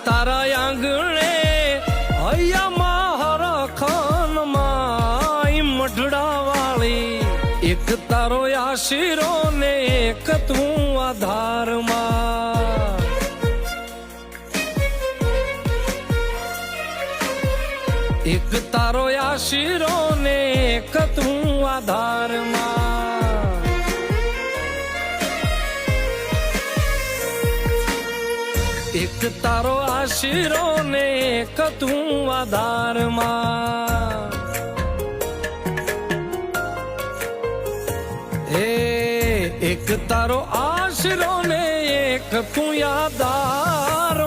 તારા આંગણે હૈયામાં હરખન માં મઢડા વાળી એક તારો આશીરો ને એક તું આધારમાં એક તારો આશીરો ને એક તું આધારમાં એક તારો આશીરો ને એક તું આધારમાં એક તારો આશરો ને એક તું યાદાર